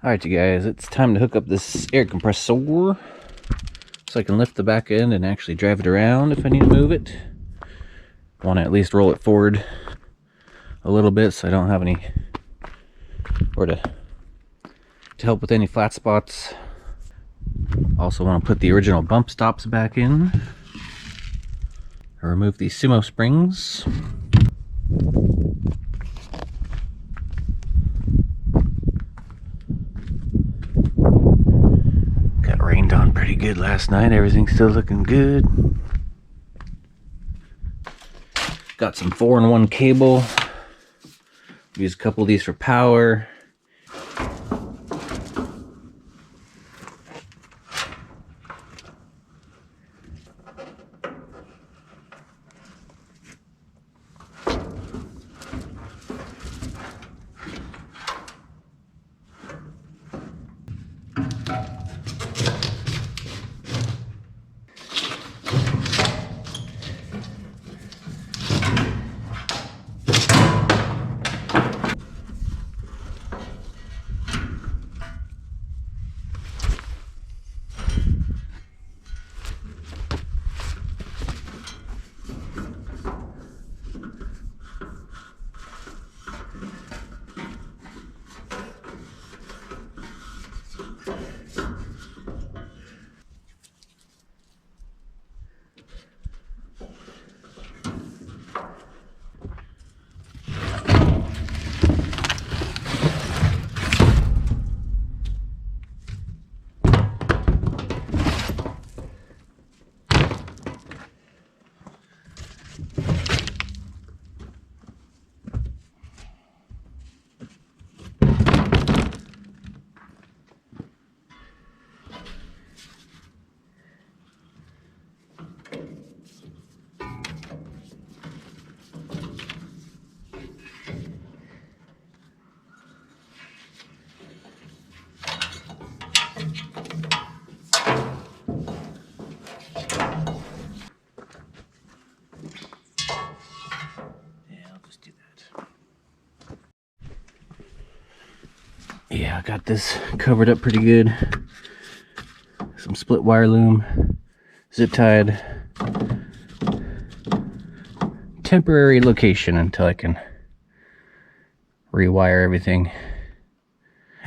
Alright you guys, it's time to hook up this air compressor so I can lift the back end and actually drive it around if I need to move it. I want to at least roll it forward a little bit so I don't have any, or to help with any flat spots. Also want to put the original bump stops back in. I remove these sumo springs. Got rained on pretty good last night. Everything's still looking good. Got some 4-in-1 cable. Use a couple of these for power. Yeah, I got this covered up pretty good. Some split wire loom, zip tied. Temporary location until I can rewire everything.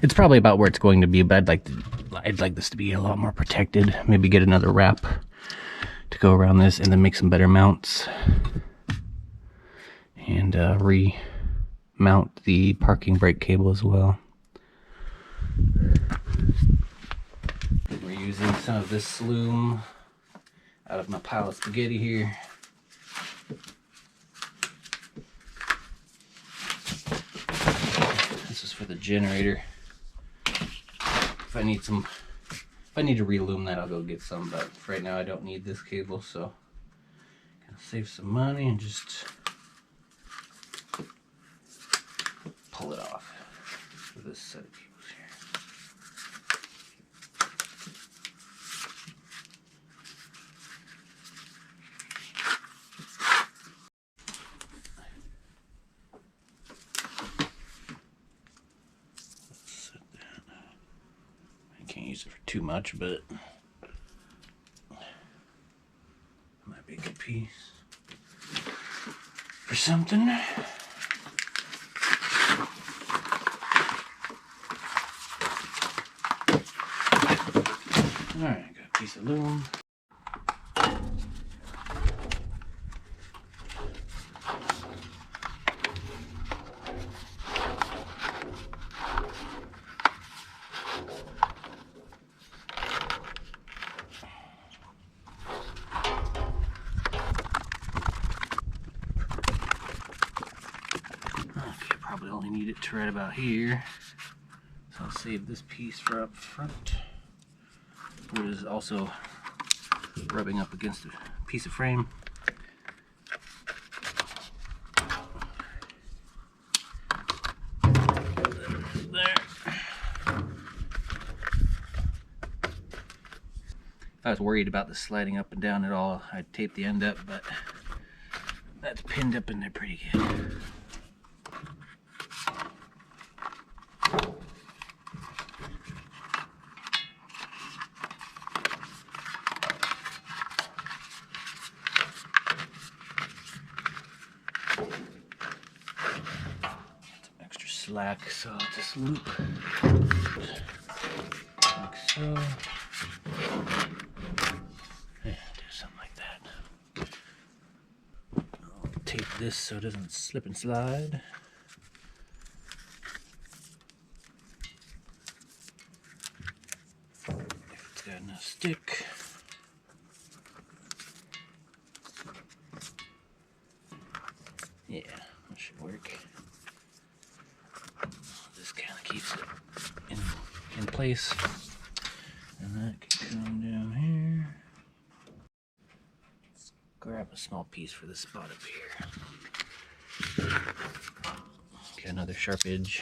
It's probably about where it's going to be, but I'd like this to be a lot more protected. Maybe get another wrap to go around this and then make some better mounts. And remount the parking brake cable as well. We're using some of this loom out of my pile of spaghetti here. This is for the generator. If I need to reloom that, I'll go get some, but for right now I don't need this cable, so I'm gonna save some money and just pull it off with this set of cables here. Can't use it for too much, but it might be a good piece for something. Alright, I got a piece of loom. Probably only need it to right about here, so I'll save this piece for up front. It is also rubbing up against a piece of frame. There. If I was worried about this sliding up and down at all, I'd tape the end up, but that's pinned up in there pretty good. slack, so I'll just loop like so. Yeah, do something like that. I'll tape this so it doesn't slip and slide. If it's got enough stick. Yeah, that should work. This kind of keeps it in place. And that can come down here. Let's grab a small piece for this spot up here. Okay, another sharp edge.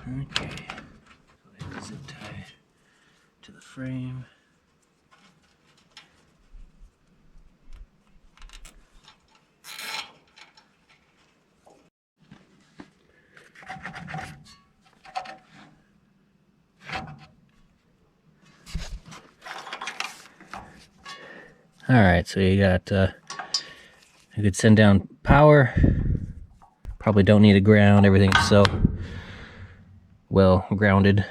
Okay, so I zip tie to the frame. All right, so you got you could send down power. Probably don't need a ground. Everything's so well grounded,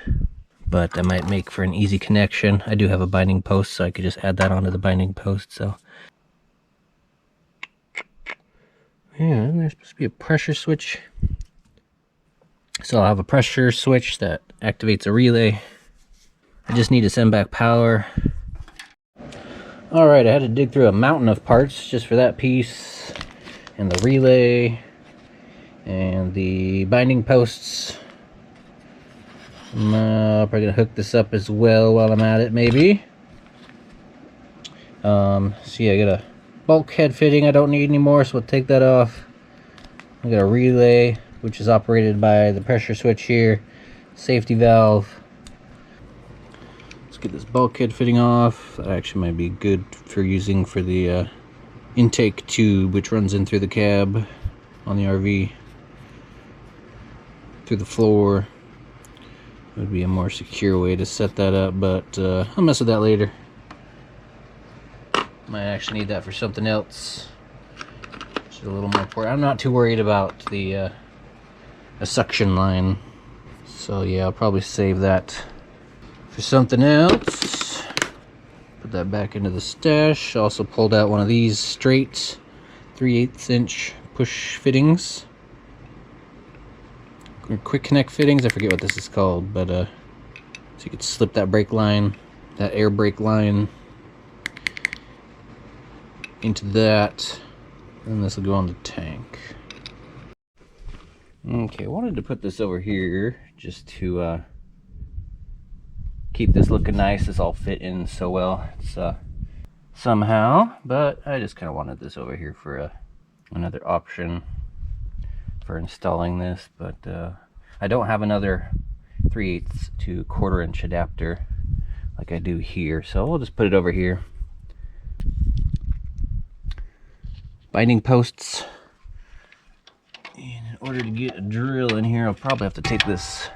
but that might make for an easy connection. I do have a binding post, so I could just add that onto the binding post. So yeah, there's supposed to be a pressure switch. So I'll have a pressure switch that activates a relay. I just need to send back power. All right, I had to dig through a mountain of parts just for that piece, and the relay, and the binding posts. I'm probably gonna hook this up as well while I'm at it, maybe. So yeah, I got a bulkhead fitting I don't need anymore, so we'll take that off. I got a relay, which is operated by the pressure switch here, safety valve. Let's get this bulkhead fitting off. That actually might be good for using for the intake tube, which runs in through the cab on the RV, through the floor. Would be a more secure way to set that up, but I'll mess with that later. Might actually need that for something else, which is a little more important. I'm not too worried about the a suction line, so yeah, I'll probably save that for something else. Put that back into the stash. Also pulled out one of these straight 3/8 inch push fittings, quick connect fittings. I forget what this is called, but so you could slip that brake line, that air brake line, into that, and this will go on the tank. Okay, I wanted to put this over here just to keep this looking nice. This all fit in so well. It's somehow, but I just kind of wanted this over here for another option for installing this. But I don't have another 3/8 to 1/4 inch adapter like I do here, so we'll just put it over here. Binding posts, and in order to get a drill in here, I'll probably have to take this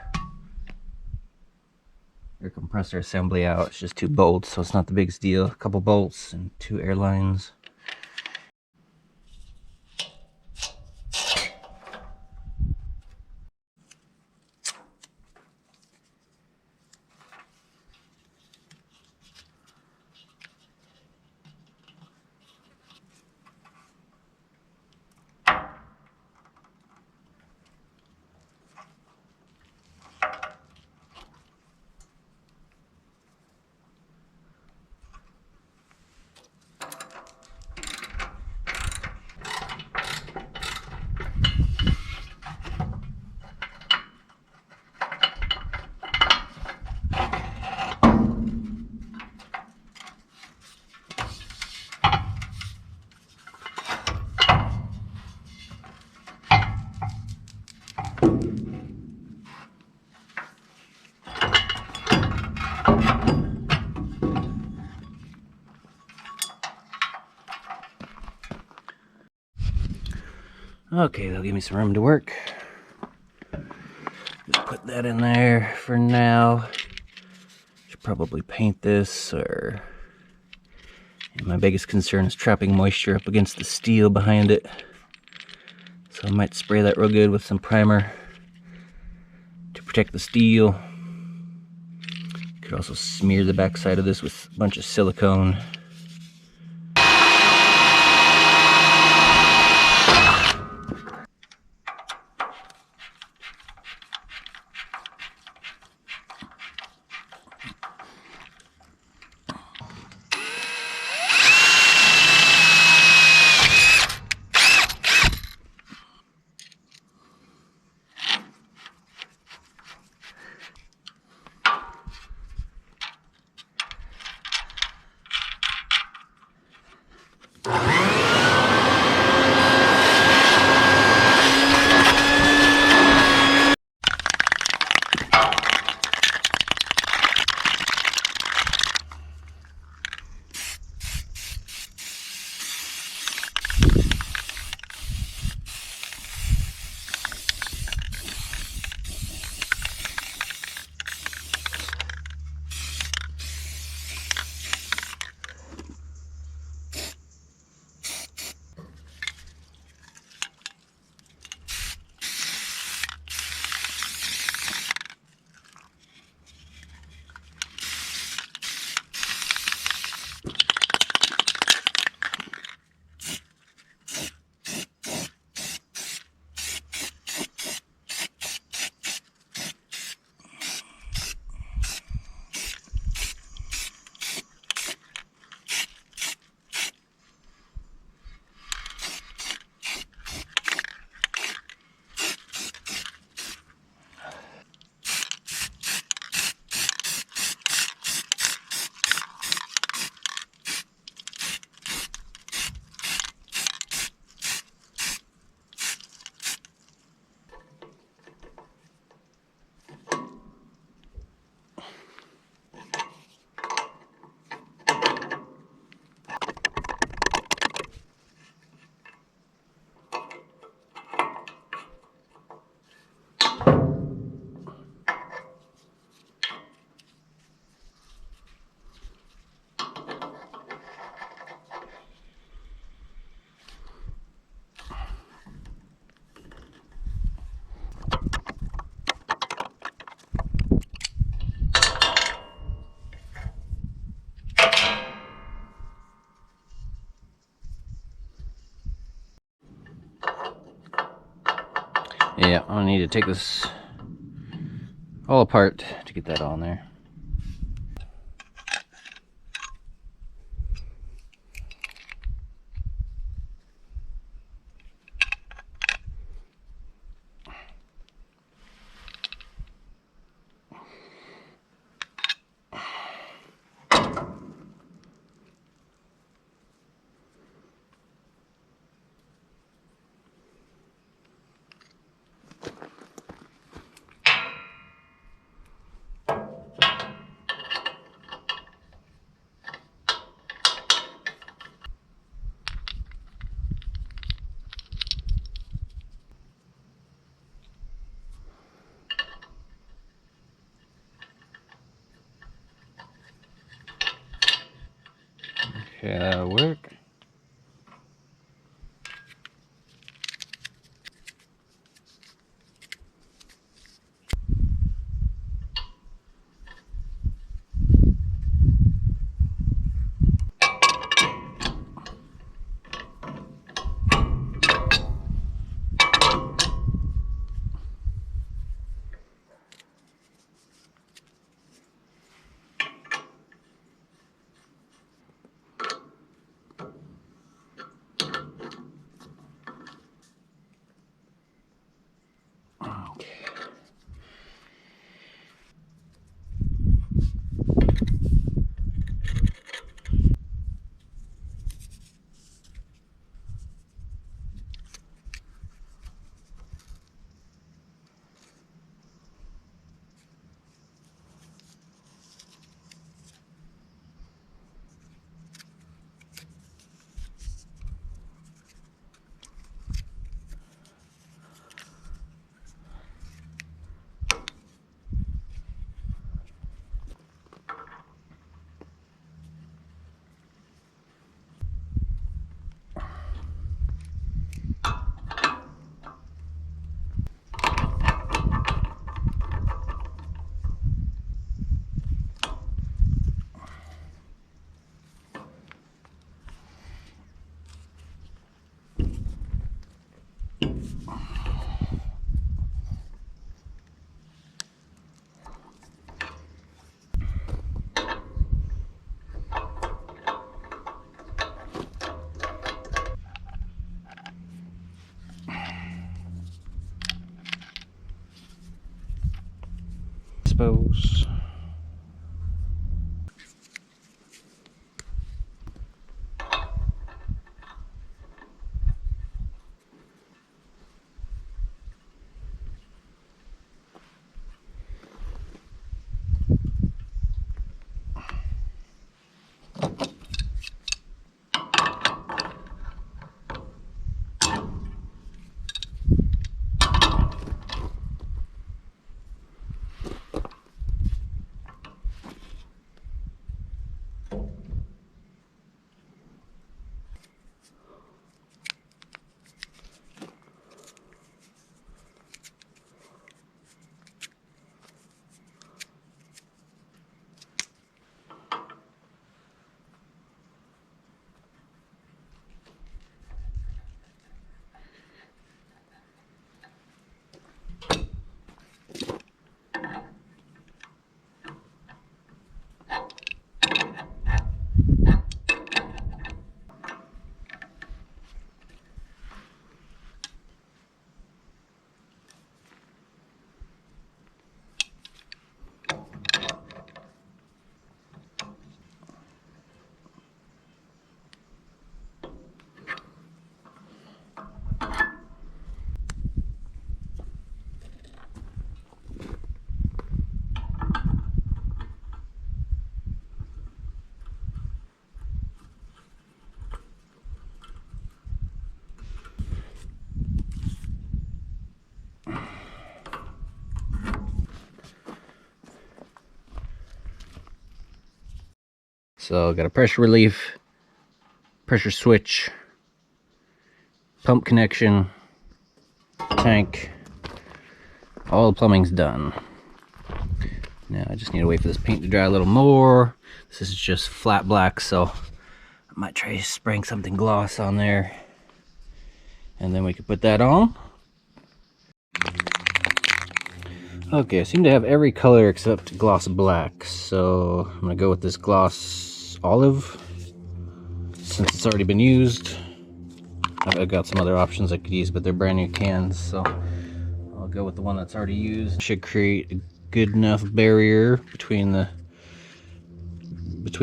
air compressor assembly out. It's just 2 bolts, so it's not the biggest deal. A couple bolts and 2 air lines. Okay, that'll give me some room to work. Just put that in there for now. Should probably paint this, or... And my biggest concern is trapping moisture up against the steel behind it. So I might spray that real good with some primer to protect the steel. Could also smear the backside of this with a bunch of silicone. Yeah, I'm gonna need to take this all apart to get that on there. Okay, that'll work. suppose. So got a pressure relief, pressure switch, pump connection, tank, all the plumbing's done. Now I just need to wait for this paint to dry a little more. This is just flat black, so I might try spraying something gloss on there, and then we can put that on. Okay, I seem to have every color except gloss black, so I'm gonna go with this gloss olive since it's already been used. I've got some other options I could use, but they're brand new cans, so I'll go with the one that's already used. Should create a good enough barrier between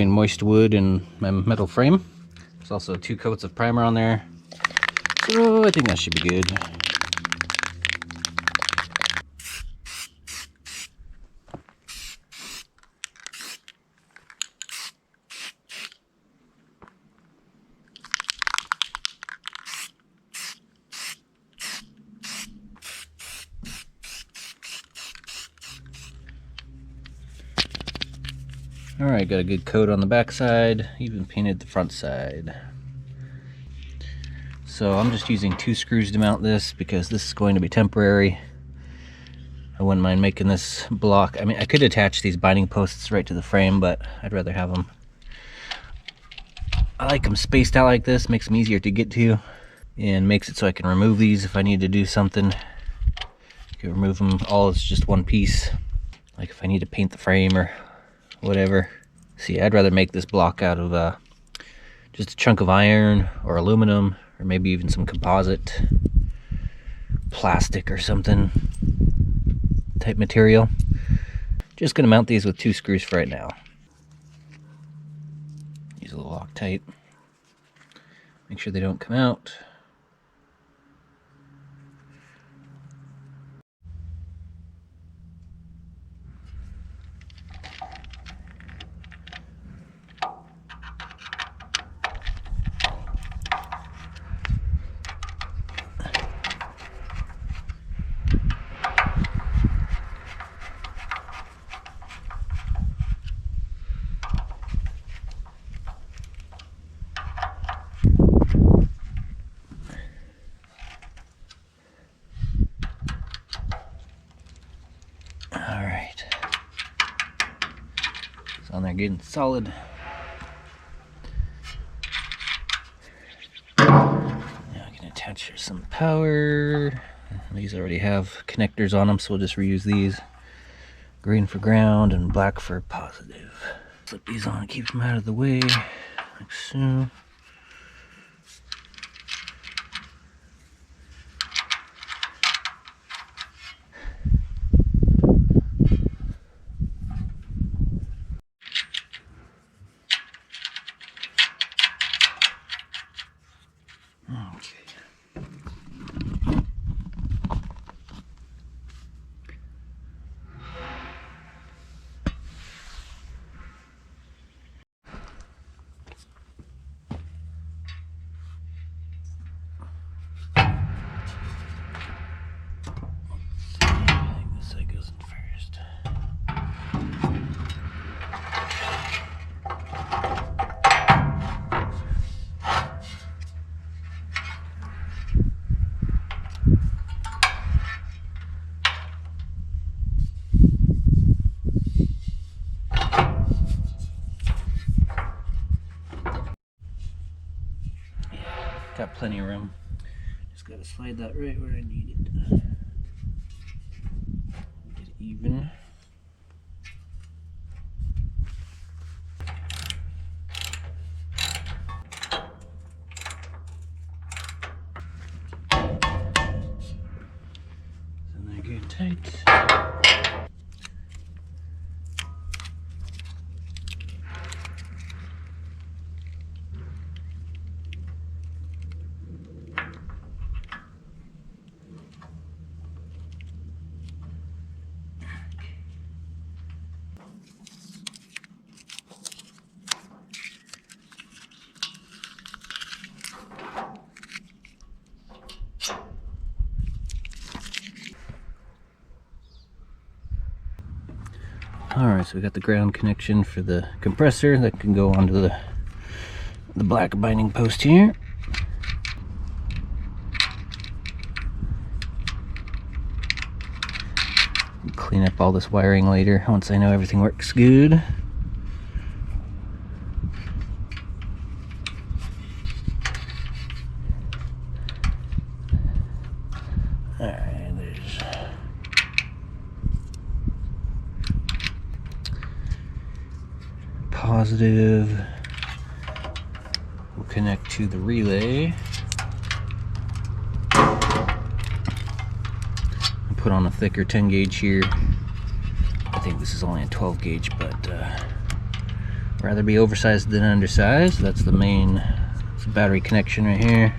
moist wood and my metal frame. There's also 2 coats of primer on there, so I think that should be good. Alright, got a good coat on the back side, even painted the front side. So I'm just using 2 screws to mount this because this is going to be temporary. I wouldn't mind making this block. I mean, I could attach these binding posts right to the frame, but I'd rather have them. I like them spaced out like this, makes them easier to get to, and makes it so I can remove these if I need to do something. I can remove them all as just one piece, like if I need to paint the frame or whatever. See, I'd rather make this block out of just a chunk of iron or aluminum, or maybe even some composite plastic or something type material. Just gonna mount these with 2 screws for right now. Use a little Loctite. Make sure they don't come out. Alright. It's on there getting solid. Now I can attach some power. These already have connectors on them, so we'll just reuse these. Green for ground and black for positive. Slip these on and keep them out of the way, like so. plenty of room. Just gotta slide that right where I need it. Get it even. And they're good tight. Alright, so we got the ground connection for the compressor that can go onto the black binding post here. Clean up all this wiring later once I know everything works good. Alright, there's positive. We'll connect to the relay. Put on a thicker 10 gauge here. I think this is only a 12 gauge, but rather be oversized than undersized. That's the main battery connection right here.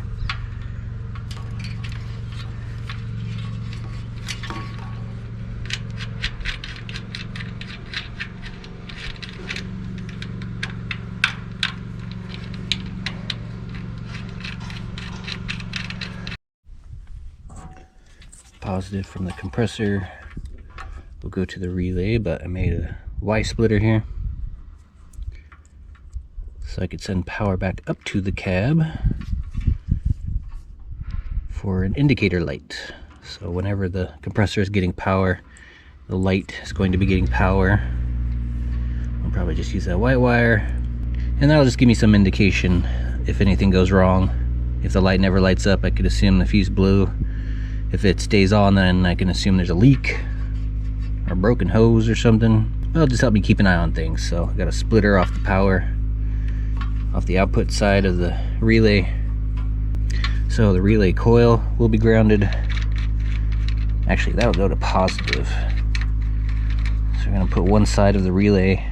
Positive from the compressor will go to the relay, but I made a Y splitter here so I could send power back up to the cab for an indicator light. So whenever the compressor is getting power, the light is going to be getting power. I'll probably just use that white wire, and that'll just give me some indication if anything goes wrong. If the light never lights up, I could assume the fuse blew. If it stays on, then I can assume there's a leak or a broken hose or something. It'll just help me keep an eye on things. So I got a splitter off the power, off the output side of the relay. So the relay coil will be grounded. Actually, that'll go to positive. So we're gonna put one side of the relay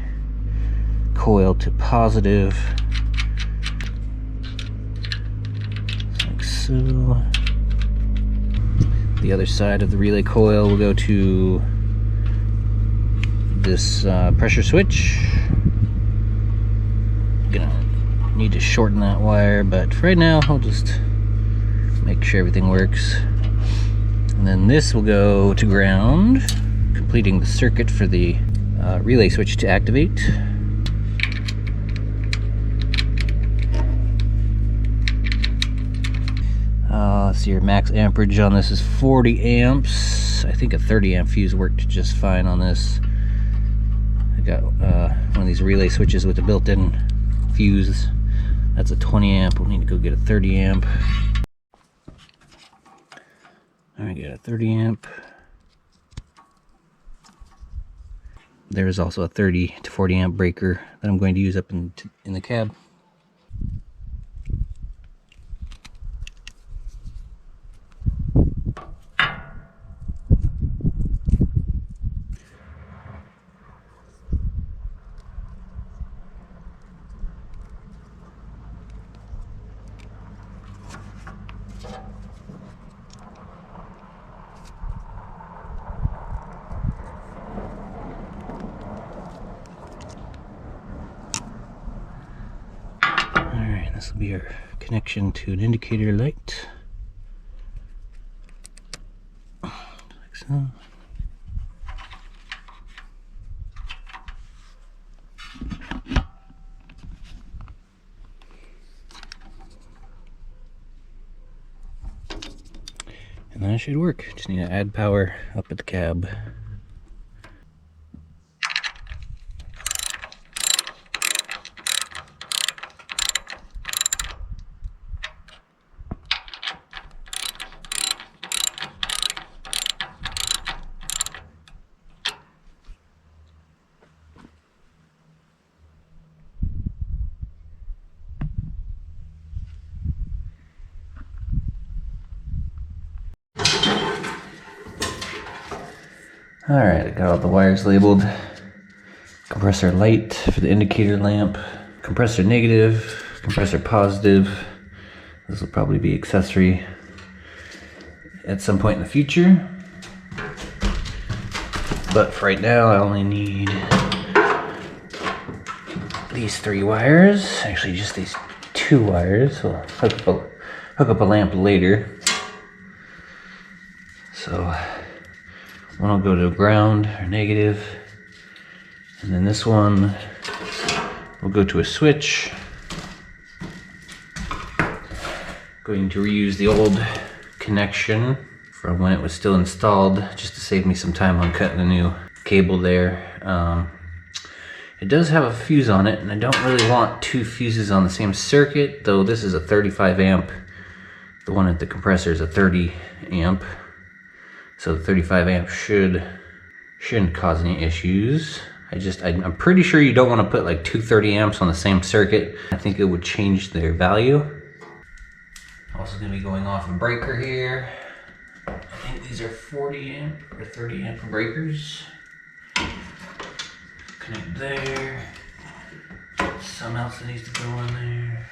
coil to positive, like so. The other side of the relay coil will go to this pressure switch. Gonna need to shorten that wire, but for right now I'll just make sure everything works. And then this will go to ground, completing the circuit for the relay switch to activate. Let's see, your max amperage on this is 40 amps. I think a 30 amp fuse worked just fine on this. I got one of these relay switches with a built-in fuse. That's a 20 amp. We'll need to go get a 30 amp. Alright, got a 30 amp. There is also a 30 to 40 amp breaker that I'm going to use up in the cab. This will be our connection to an indicator light. Like so. And that should work. Just need to add power up at the cab. Alright, I got all the wires labeled. Compressor light for the indicator lamp. Compressor negative, compressor positive. This will probably be accessory at some point in the future. But for right now, I only need these 3 wires. Actually, just these 2 wires. We'll hook up a lamp later. So one will go to ground or negative, and then this one will go to a switch. Going to reuse the old connection from when it was still installed, just to save me some time on cutting a new cable there. It does have a fuse on it, and I don't really want 2 fuses on the same circuit, though this is a 35 amp. The one at the compressor is a 30 amp. So the 35 amp shouldn't cause any issues. I'm pretty sure you don't want to put like 2 30 amps on the same circuit. I think it would change their value. Also going to be going off a breaker here. I think these are 40 amp or 30 amp breakers. Connect there. Something else that needs to go in there.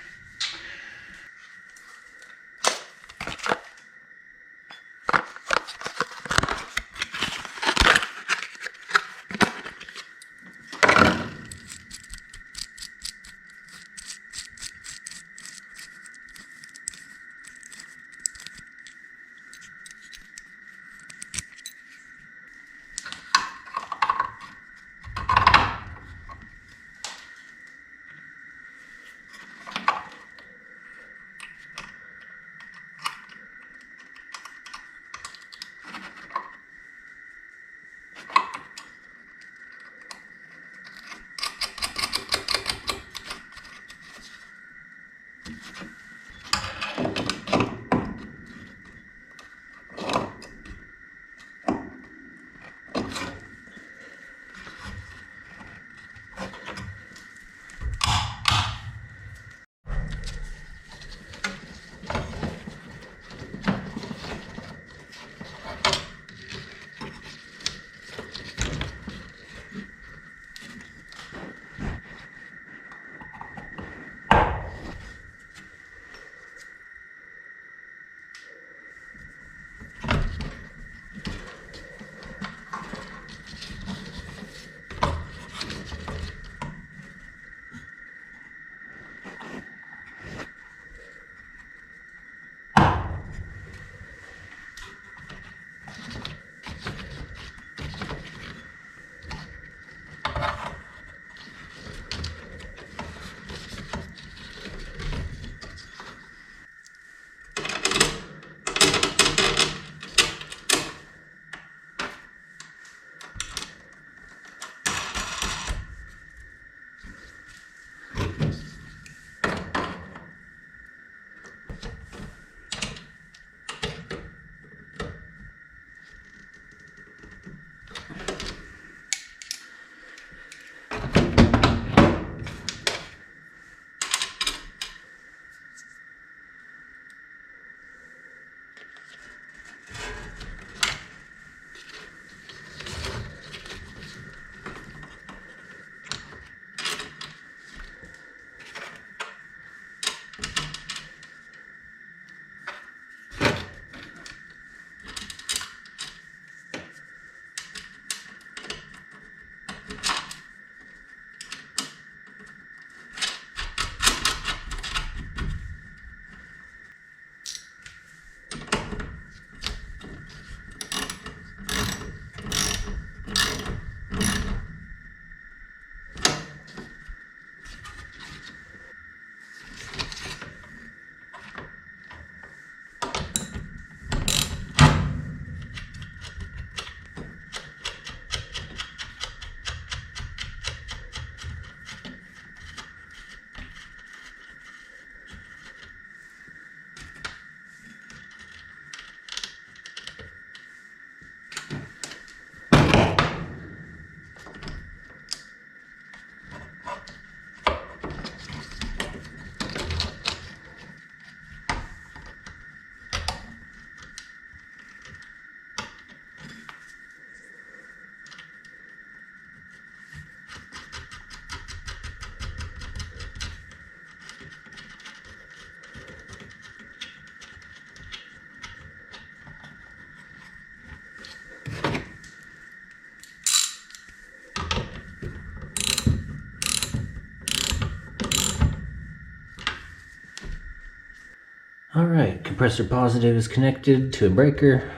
compressor positive is connected to a breaker.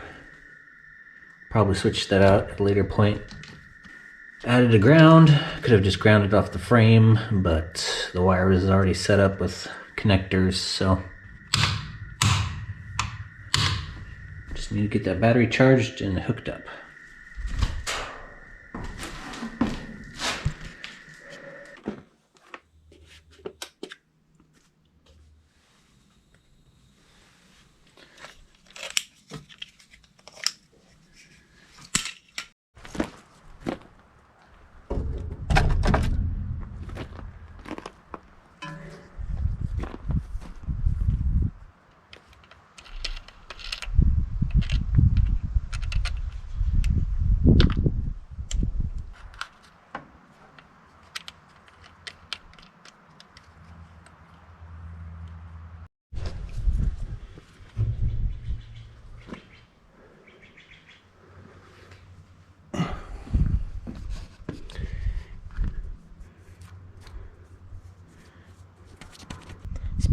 Probably switch that out at a later point. Added a ground. Could have just grounded off the frame, but the wire was already set up with connectors, so just need to get that battery charged and hooked up.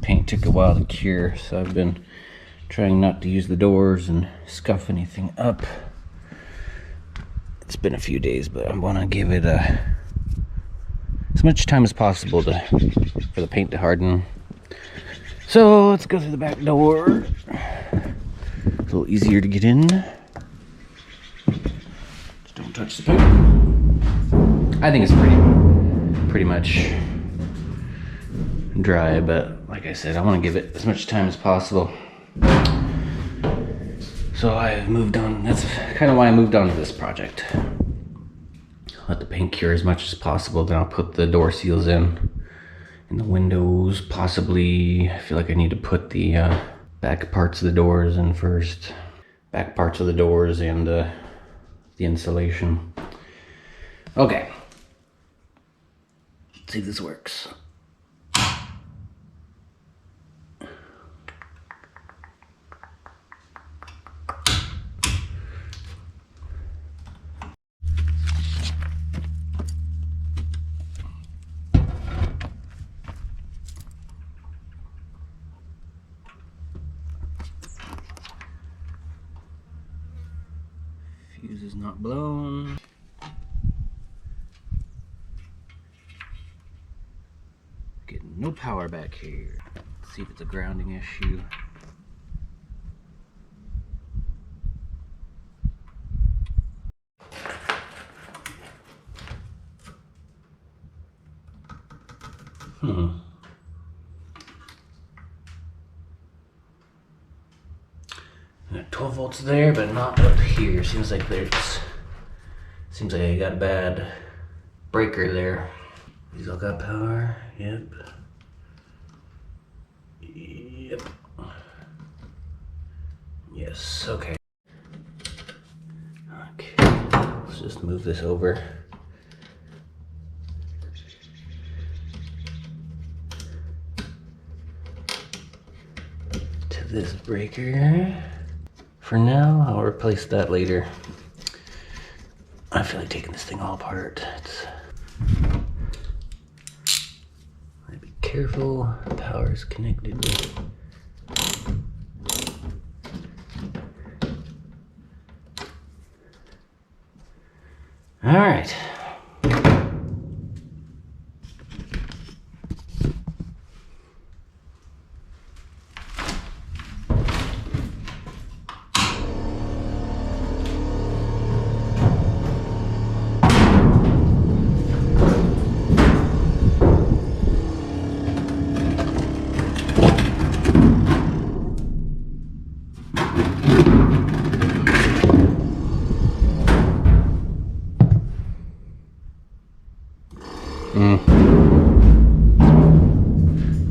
Paint took a while to cure, so I've been trying not to use the doors and scuff anything up. It's been a few days, but I want to give it as much time as possible for the paint to harden. So let's go through the back door. It's a little easier to get in. Just don't touch the paint. I think it's pretty much dry, but like I said, I want to give it as much time as possible. So I've moved on. That's kind of why I moved on to this project. Let the paint cure as much as possible, then I'll put the door seals in the windows. Possibly, I feel like I need to put the back parts of the doors in first. Back parts of the doors and the insulation. Okay, let's see if this works. Fuse is not blown. Getting no power back here. Let's see if it's a grounding issue. Got 12 volts there, but not up here. Seems like I got a bad breaker there. These all got power. Yep. Yes. Okay. Let's just move this over. To this breaker. For now, I'll replace that later. I feel like taking this thing all apart. Be careful. The power is connected. All right.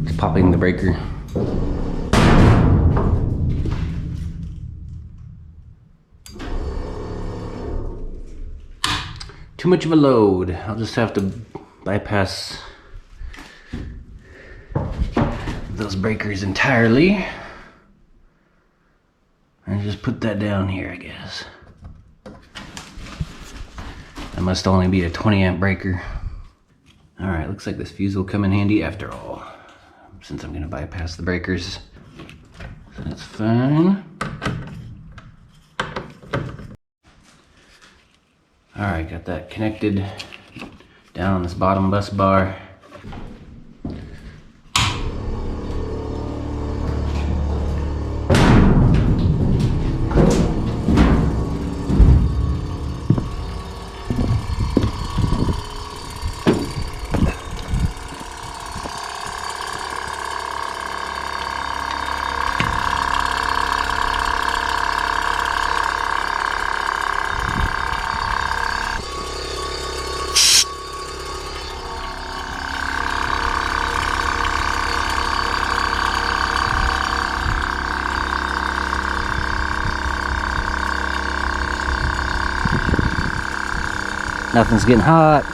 It's popping the breaker. Too much of a load. I'll just have to bypass those breakers entirely and just put that down here, I guess. That must only be a 20 amp breaker. All right, looks like this fuse will come in handy after all, since I'm gonna bypass the breakers. That's fine. Alright, got that connected down on this bottom bus bar. Nothing's getting hot.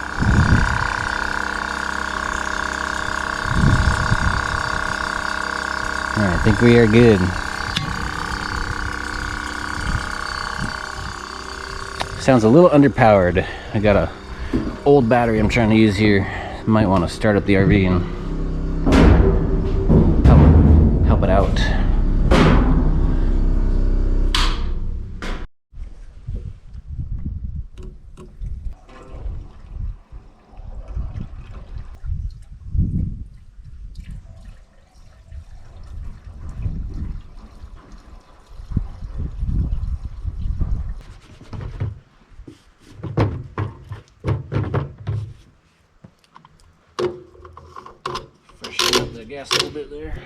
Alright, I think we are good. Sounds a little underpowered. I got a old battery I'm trying to use here. Might want to start up the RV and help it out. Freshen up the gas a little bit there.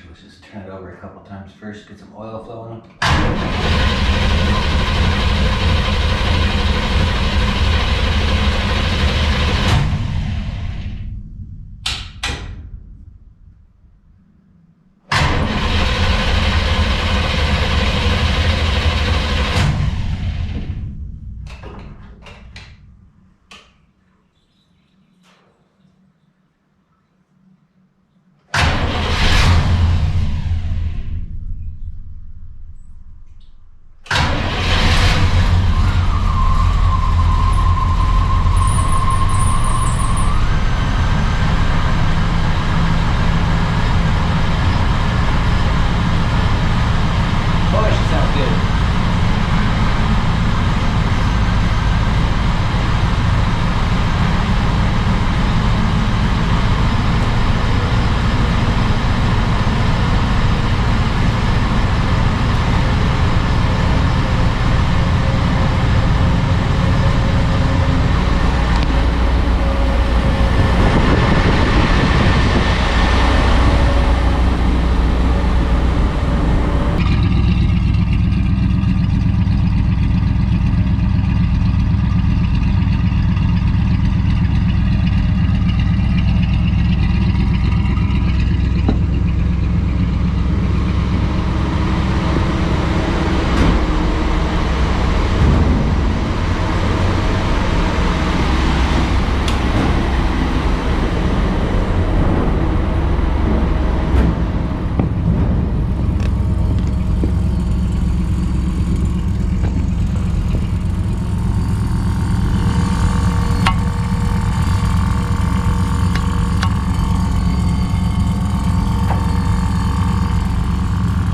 Let's just turn it over a couple times first, get some oil flowing.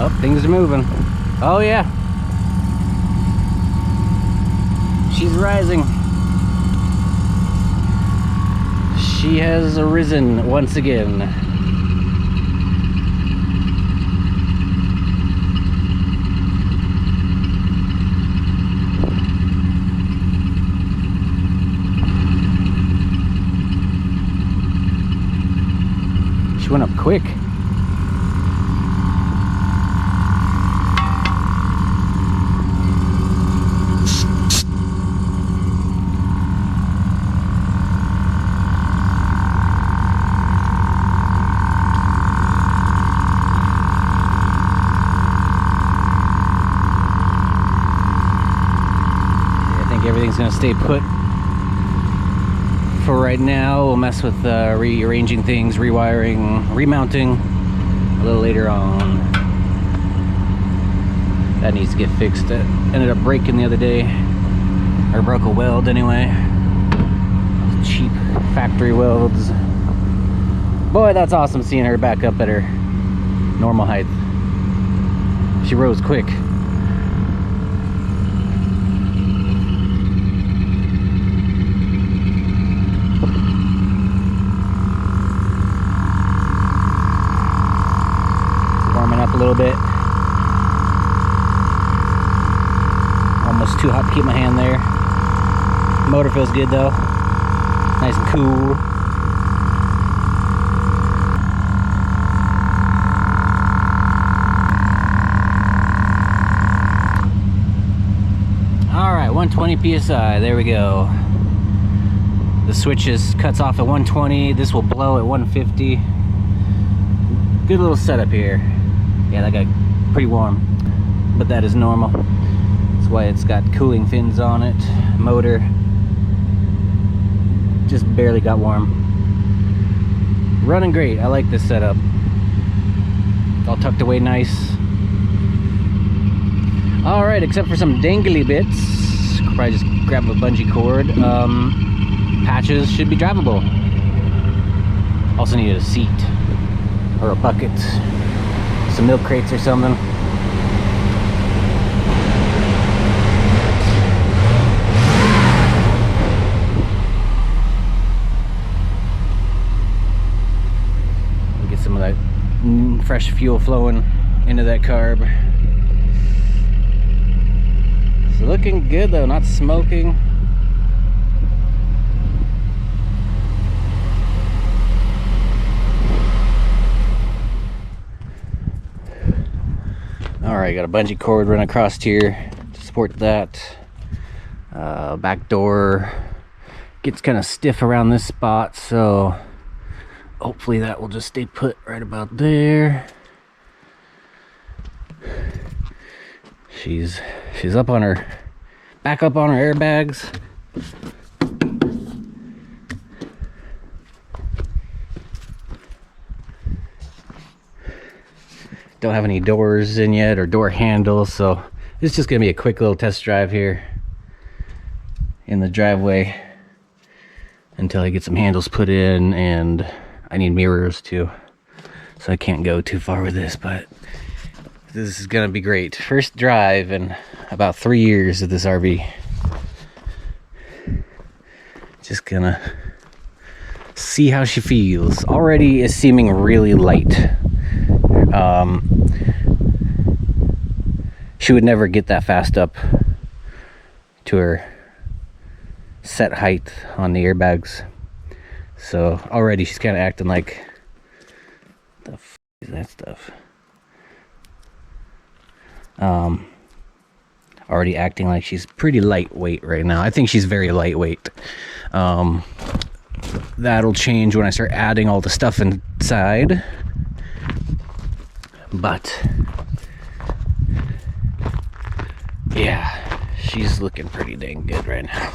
Oh, things are moving. Oh yeah. She's rising. She has arisen once again. She went up quick. Everything's gonna stay put for right now. We'll mess with rearranging things, rewiring, remounting a little later on. That needs to get fixed. It ended up breaking the other day, or broke a weld anyway. Cheap factory welds. Boy, that's awesome seeing her back up at her normal height. She rose quick. Warming up a little bit. Almost too hot to keep my hand there. Motor feels good though. Nice and cool. Alright, 120 psi, there we go. The switch cuts off at 120, this will blow at 150. Good little setup here. Yeah, that got pretty warm, but that is normal. That's why it's got cooling fins on it. Motor just barely got warm. Running great. I like this setup. All tucked away nice. Alright, except for some dangly bits. Probably just grab a bungee cord. Patches should be drivable. Also need a seat or a bucket. Some milk crates or something. Some of that fresh fuel flowing into that carb. So looking good though, not smoking. Alright, got a bungee cord run across here to support that. Back door gets kind of stiff around this spot, so hopefully that will just stay put right about there. She's up on her, back up on her airbags. Don't have any doors in yet or door handles, so it's just gonna be a quick little test drive here in the driveway until I get some handles put in, and I need mirrors too, so I can't go too far with this, but this is gonna be great. First drive in about 3 years of this RV. Just gonna see how she feels. Already is seeming really light. She would never get that fast up to her set height on the airbags. So already she's kind of acting like, the f is that stuff? Already acting like she's pretty lightweight right now. I think she's very lightweight. That'll change when I start adding all the stuff inside. But yeah, she's looking pretty dang good right now.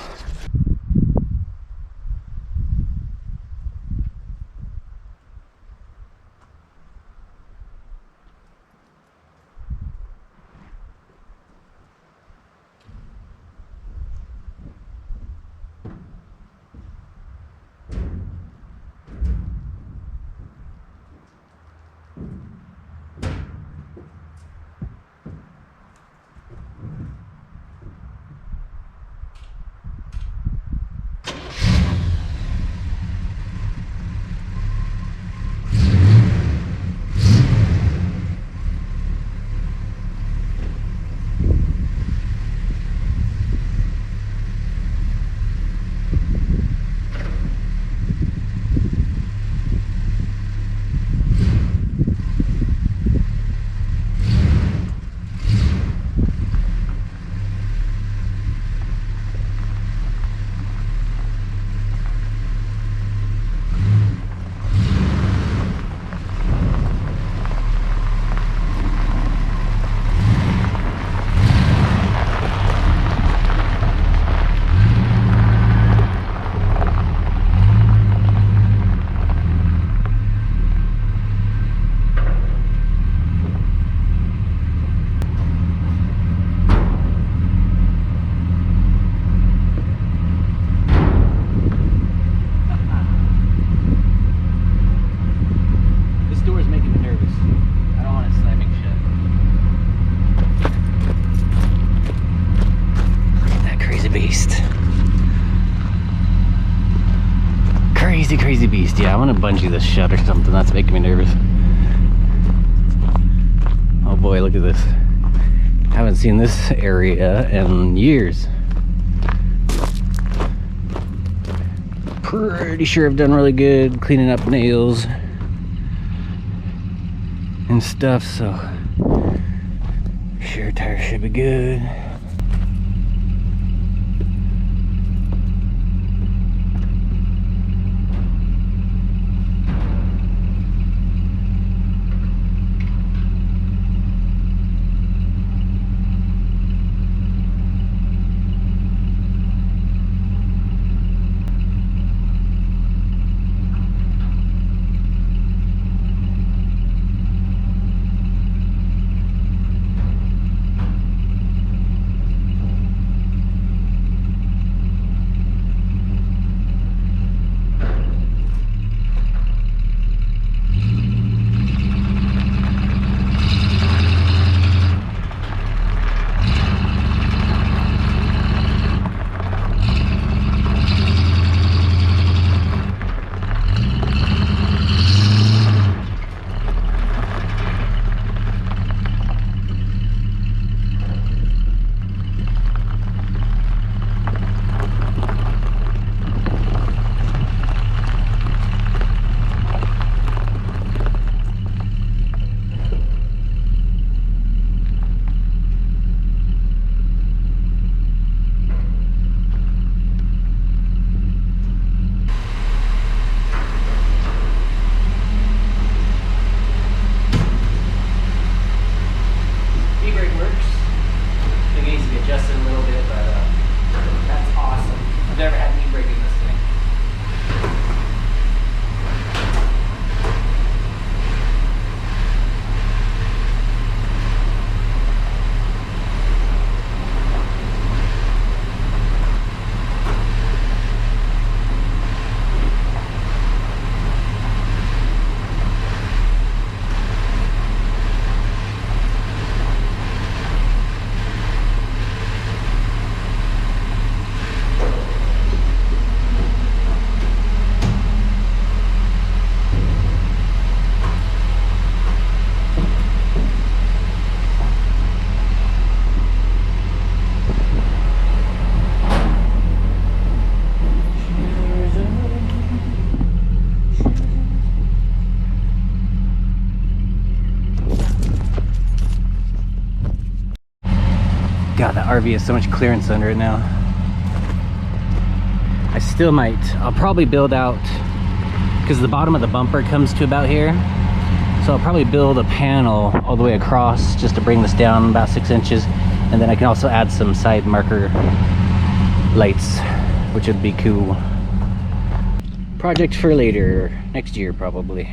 least, yeah, I want to bungee this shut or something. That's making me nervous. Oh boy, look at this. I haven't seen this area in years. Pretty sure I've done really good cleaning up nails and stuff, so sure tires should be good. God, that RV has so much clearance under it now. I still might, I'll probably build out, because the bottom of the bumper comes to about here. So I'll probably build a panel all the way across just to bring this down about 6 inches. And then I can also add some side marker lights, which would be cool. Project for later, next year probably.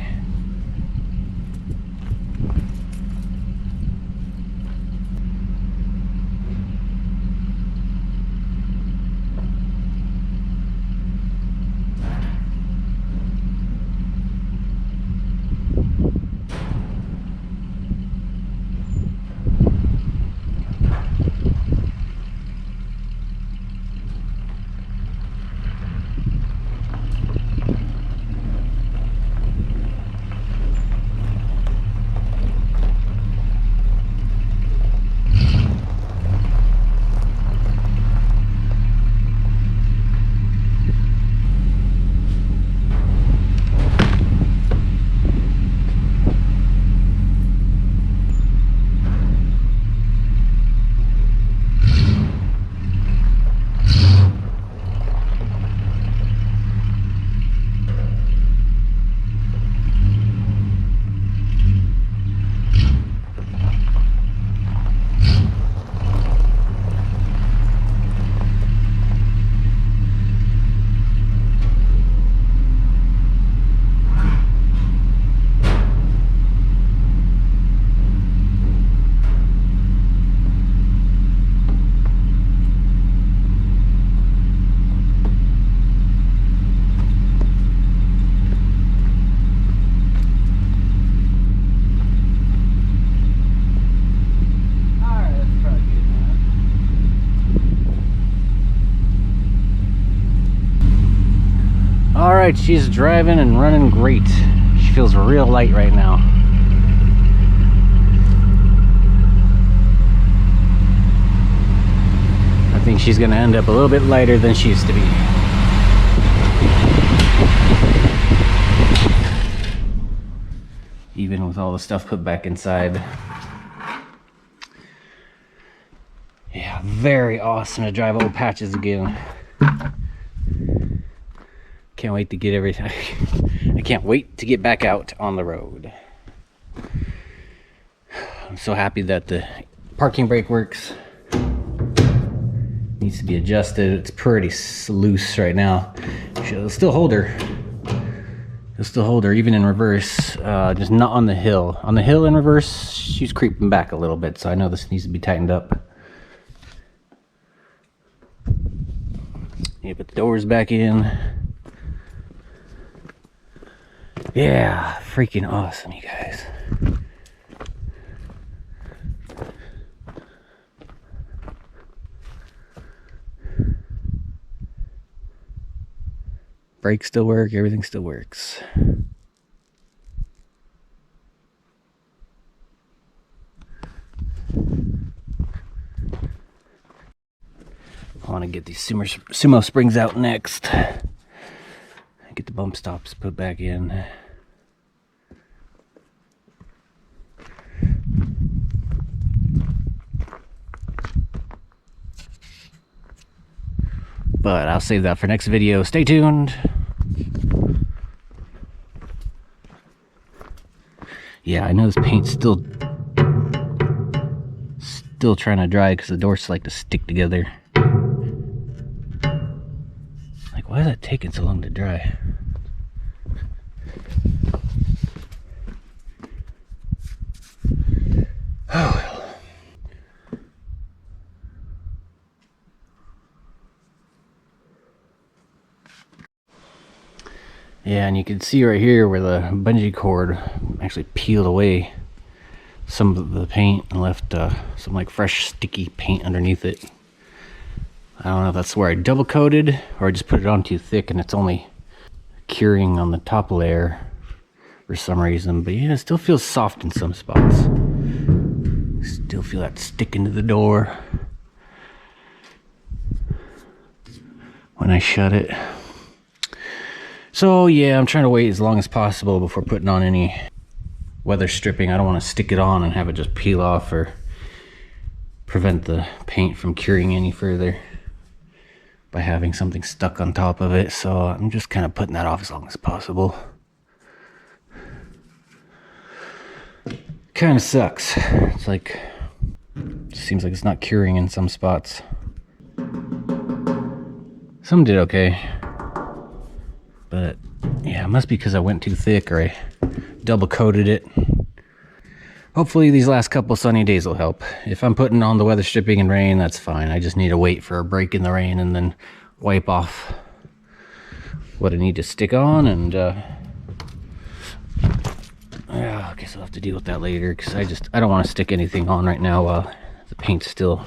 Alright, she's driving and running great. She feels real light right now. I think she's gonna end up a little bit lighter than she used to be. Even with all the stuff put back inside. Yeah, very awesome to drive old patches again. Can't wait to get everything. I can't wait to get back out on the road. I'm so happy that the parking brake works. Needs to be adjusted. It's pretty loose right now. It'll still hold her. It'll still hold her even in reverse. Just not on the hill. On the hill in reverse, she's creeping back a little bit. So I know this needs to be tightened up. Yeah, put the doors back in. Yeah, freaking awesome, you guys. Brakes still work, everything still works. I want to get these sumo springs out next. Get the bump stops put back in. But I'll save that for next video. Stay tuned. Yeah, I know this paint's still trying to dry because the doors like to stick together. Like, why is that taking so long to dry? Oh well. Yeah, and you can see right here where the bungee cord actually peeled away some of the paint and left some like fresh sticky paint underneath it. I don't know if that's where I double coated or I just put it on too thick and it's only curing on the top layer for some reason. But yeah, it still feels soft in some spots. Still feel that sticking to the door when I shut it. So yeah, I'm trying to wait as long as possible before putting on any weather stripping. I don't want to stick it on and have it just peel off or prevent the paint from curing any further by having something stuck on top of it. So I'm just kind of putting that off as long as possible. Kind of sucks. It's like, it seems like it's not curing in some spots. Some did okay. But yeah, it must be because I went too thick or I double coated it. Hopefully these last couple sunny days will help. If I'm putting on the weather stripping and rain, that's fine. I just need to wait for a break in the rain and then wipe off what I need to stick on. And yeah, I guess I'll have to deal with that later because I don't want to stick anything on right now while the paint's still,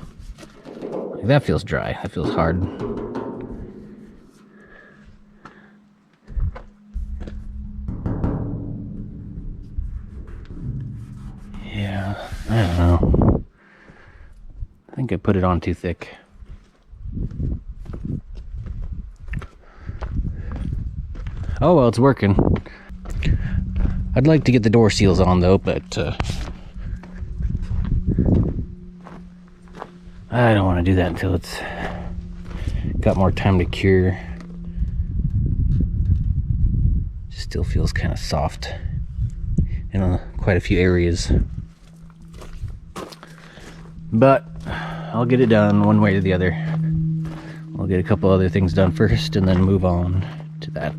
like, that feels dry. That feels hard. Yeah, I don't know. I think I put it on too thick. Oh well, it's working. I'd like to get the door seals on though, but I don't want to do that until it's got more time to cure. Still feels kind of soft in quite a few areas. But I'll get it done one way or the other. I'll get a couple other things done first and then move on to that.